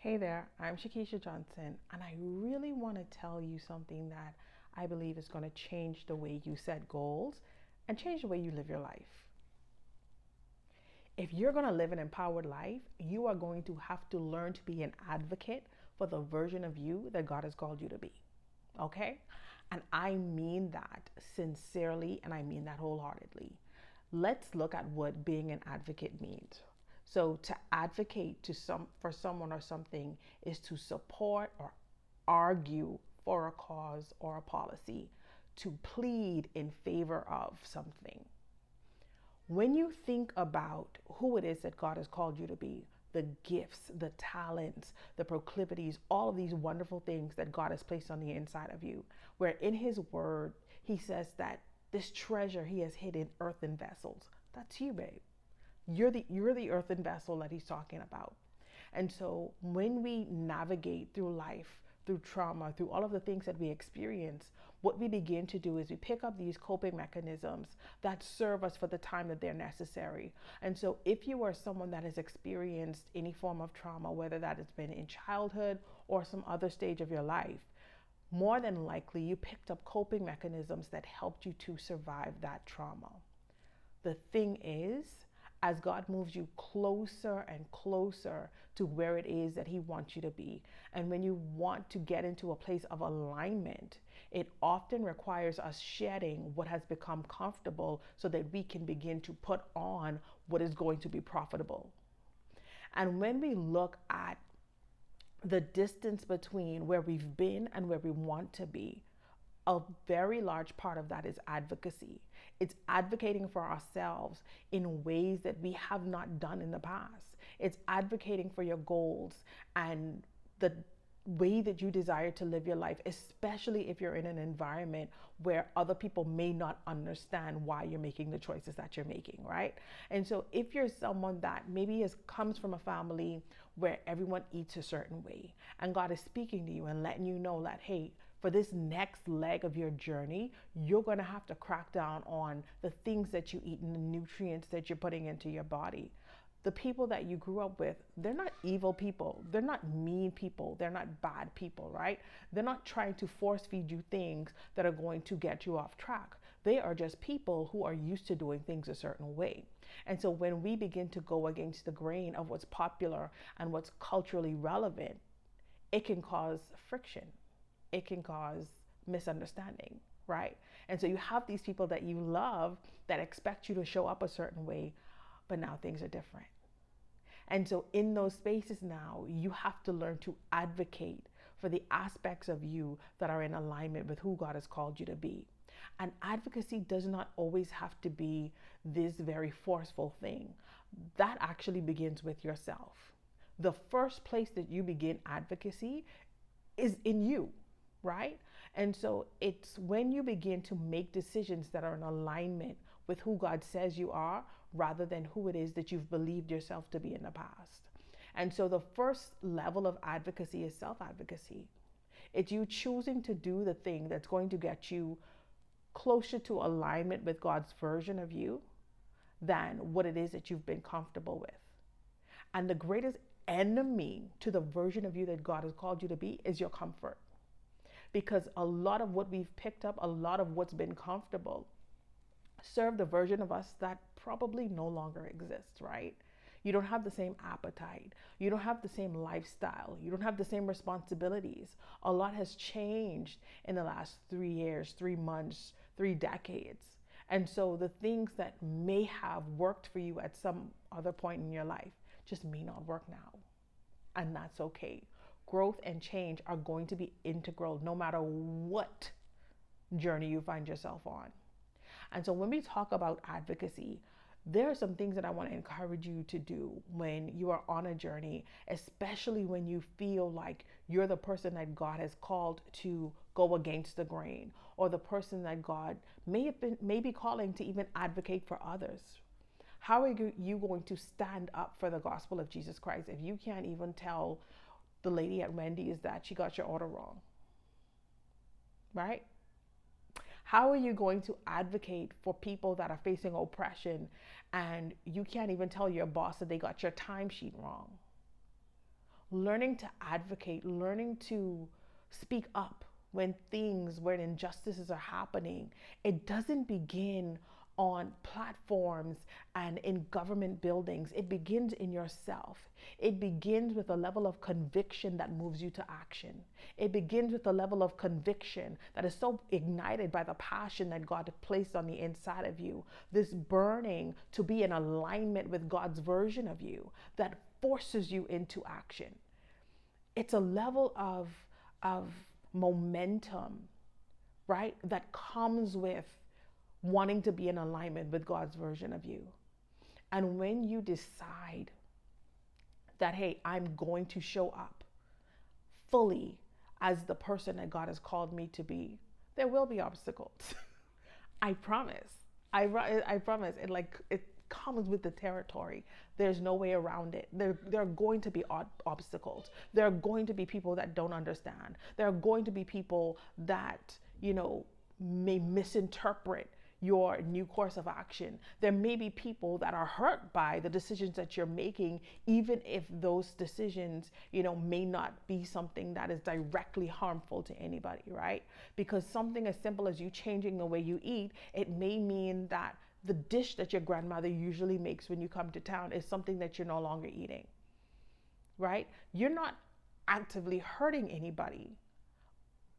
Hey there, I'm Shakisha Johnson, and I really want to tell you something that I believe is going to change the way you set goals and change the way you live your life. If you're going to live an empowered life, you are going to have to learn to be an advocate for the version of you that God has called you to be. Okay? And I mean that sincerely and I mean that wholeheartedly. Let's look at what being an advocate means. So to advocate for someone or something is to support or argue for a cause or a policy, to plead in favor of something. When you think about who it is that God has called you to be, the gifts, the talents, the proclivities, all of these wonderful things that God has placed on the inside of you, where in His Word, He says that this treasure He has hid in earthen vessels. That's you, babe. You're the earthen vessel that He's talking about. And so when we navigate through life, through trauma, through all of the things that we experience, what we begin to do is we pick up these coping mechanisms that serve us for the time that they're necessary. And so if you are someone that has experienced any form of trauma, whether that has been in childhood or some other stage of your life, more than likely you picked up coping mechanisms that helped you to survive that trauma. The thing is, as God moves you closer and closer to where it is that He wants you to be, and when you want to get into a place of alignment, it often requires us shedding what has become comfortable so that we can begin to put on what is going to be profitable. And when we look at the distance between where we've been and where we want to be, a very large part of that is advocacy. It's advocating for ourselves in ways that we have not done in the past. It's advocating for your goals and the way that you desire to live your life, especially if you're in an environment where other people may not understand why you're making the choices that you're making, right? And so if you're someone that maybe comes from a family where everyone eats a certain way, and God is speaking to you and letting you know that, hey, for this next leg of your journey, you're going to have to crack down on the things that you eat and the nutrients that you're putting into your body. The people that you grew up with, they're not evil people. They're not mean people. They're not bad people, right? They're not trying to force feed you things that are going to get you off track. They are just people who are used to doing things a certain way. And so when we begin to go against the grain of what's popular and what's culturally relevant, it can cause friction. It can cause misunderstanding, right? And so you have these people that you love that expect you to show up a certain way, but now things are different. And so in those spaces now, you have to learn to advocate for the aspects of you that are in alignment with who God has called you to be. And advocacy does not always have to be this very forceful thing. That actually begins with yourself. The first place that you begin advocacy is in you, right? And so it's when you begin to make decisions that are in alignment with who God says you are rather than who it is that you've believed yourself to be in the past. And so the first level of advocacy is self-advocacy. It's you choosing to do the thing that's going to get you closer to alignment with God's version of you than what it is that you've been comfortable with. And the greatest enemy to the version of you that God has called you to be is your comfort. Because a lot of what we've picked up, a lot of what's been comfortable, serve the version of us that probably no longer exists, right? You don't have the same appetite. You don't have the same lifestyle. You don't have the same responsibilities. A lot has changed in the last 3 years, 3 months, 3 decades. And so the things that may have worked for you at some other point in your life just may not work now. And that's okay. Growth and change are going to be integral no matter what journey you find yourself on. And so when we talk about advocacy, there are some things that I want to encourage you to do when you are on a journey, especially when you feel like you're the person that God has called to go against the grain, or the person that God may be calling to even advocate for others. How are you going to stand up for the gospel of Jesus Christ if you can't even tell the lady at Wendy's that she got your order wrong, right? How are you going to advocate for people that are facing oppression and you can't even tell your boss that they got your timesheet wrong? learning to advocate, learning to speak up when injustices are happening. It doesn't begin on platforms and in government buildings. It begins in yourself. It begins with a level of conviction that moves you to action. It begins with a level of conviction that is so ignited by the passion that God placed on the inside of you. This burning to be in alignment with God's version of you that forces you into action. It's a level of momentum, right? That comes with wanting to be in alignment with God's version of you. And when you decide that, hey, I'm going to show up fully as the person that God has called me to be, there will be obstacles. I promise. I promise. It comes with the territory. There's no way around it. There are going to be obstacles. There are going to be people that don't understand. There are going to be people that, may misinterpret your new course of action. There may be people that are hurt by the decisions that you're making, even if those decisions, may not be something that is directly harmful to anybody, right? Because something as simple as you changing the way you eat, it may mean that the dish that your grandmother usually makes when you come to town is something that you're no longer eating, right? You're not actively hurting anybody,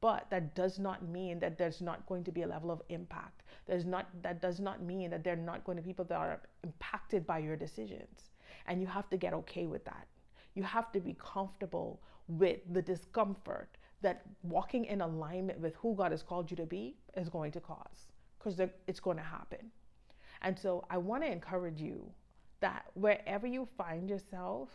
but that does not mean that there's not going to be a level of impact. That does not mean that there are not going to be people that are impacted by your decisions. And you have to get okay with that. You have to be comfortable with the discomfort that walking in alignment with who God has called you to be is going to cause, because it's going to happen. And so I want to encourage you that wherever you find yourself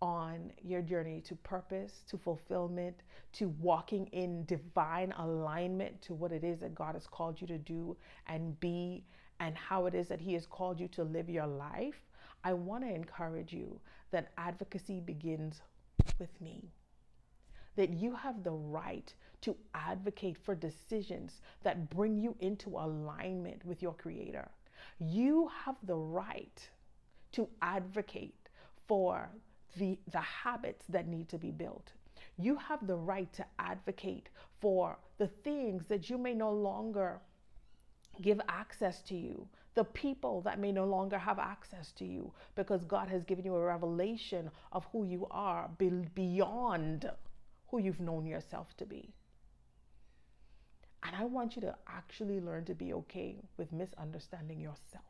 on your journey to purpose, to fulfillment, to walking in divine alignment to what it is that God has called you to do and be, and how it is that He has called you to live your life, I want to encourage you that advocacy begins with me. That you have the right to advocate for decisions that bring you into alignment with your Creator. You have the right to advocate for the habits that need to be built. You have the right to advocate for the things that you may no longer give access to you, the people that may no longer have access to you, because God has given you a revelation of who you are beyond who you've known yourself to be. And I want you to actually learn to be okay with misunderstanding yourself.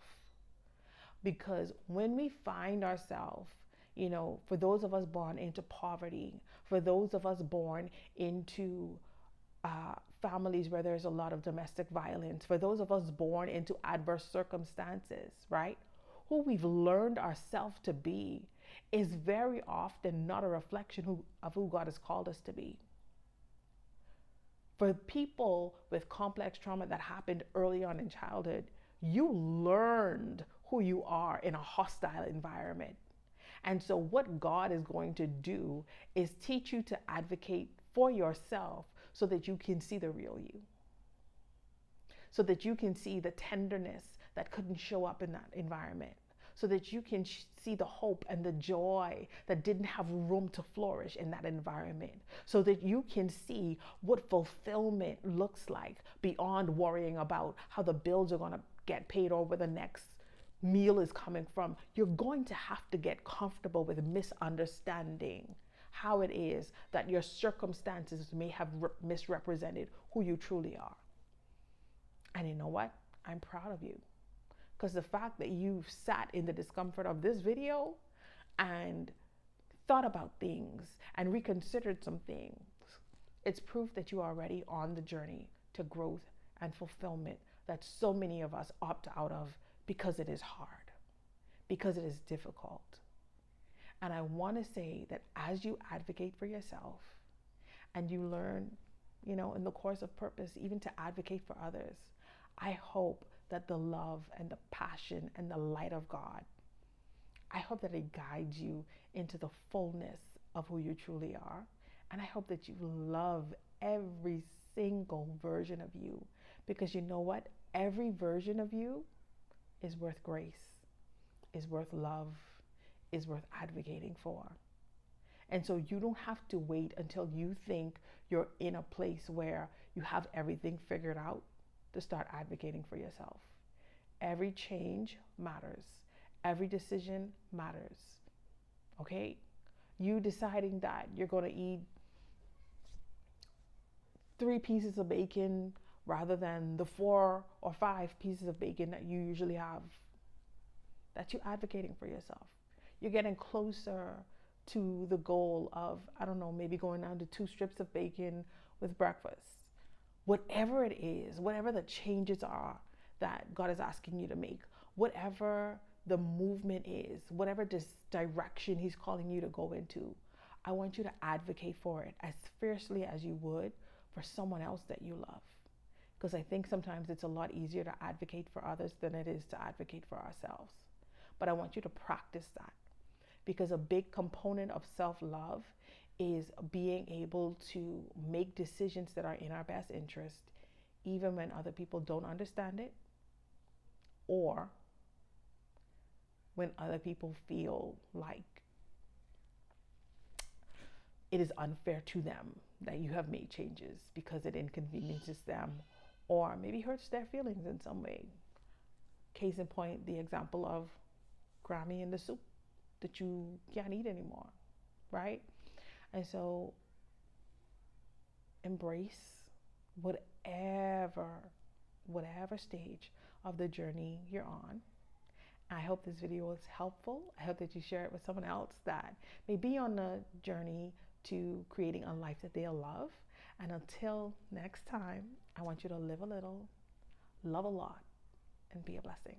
Because when we find ourselves, for those of us born into poverty, for those of us born into families where there's a lot of domestic violence, for those of us born into adverse circumstances, right? Who we've learned ourselves to be is very often not a reflection of who God has called us to be. For people with complex trauma that happened early on in childhood, you learned who you are in a hostile environment. And so what God is going to do is teach you to advocate for yourself so that you can see the real you. So that you can see the tenderness that couldn't show up in that environment. So that you can see the hope and the joy that didn't have room to flourish in that environment. So that you can see what fulfillment looks like beyond worrying about how the bills are going to get paid or where the next meal is coming from. You're going to have to get comfortable with misunderstanding how it is that your circumstances may have misrepresented who you truly are. And you know what? I'm proud of you. Because the fact that you've sat in the discomfort of this video and thought about things and reconsidered some things, it's proof that you are already on the journey to growth and fulfillment that so many of us opt out of because it is hard, because it is difficult. And I want to say that as you advocate for yourself and you learn, in the course of purpose, even to advocate for others, I hope that the love and the passion and the light of God, I hope that it guides you into the fullness of who you truly are. And I hope that you love every single version of you, because you know what? Every version of you is worth grace, is worth love, is worth advocating for. And so you don't have to wait until you think you're in a place where you have everything figured out to start advocating for yourself. Every change matters. Every decision matters. Okay? You deciding that you're going to eat 3 pieces of bacon rather than the 4 or 5 pieces of bacon that you usually have, that's you advocating for yourself. You're getting closer to the goal of, I don't know, maybe going down to 2 strips of bacon with breakfast. Whatever it is, whatever the changes are that God is asking you to make, whatever the movement is, whatever this direction He's calling you to go into, I want you to advocate for it as fiercely as you would for someone else that you love. Because I think sometimes it's a lot easier to advocate for others than it is to advocate for ourselves. But I want you to practice that, because a big component of self-love is being able to make decisions that are in our best interest, even when other people don't understand it, or when other people feel like it is unfair to them that you have made changes because it inconveniences them or maybe hurts their feelings in some way. Case in point, the example of Grammy in the soup that you can't eat anymore, right? And so embrace whatever stage of the journey you're on. I hope this video was helpful. I hope that you share it with someone else that may be on the journey to creating a life that they'll love. And until next time, I want you to live a little, love a lot, and be a blessing.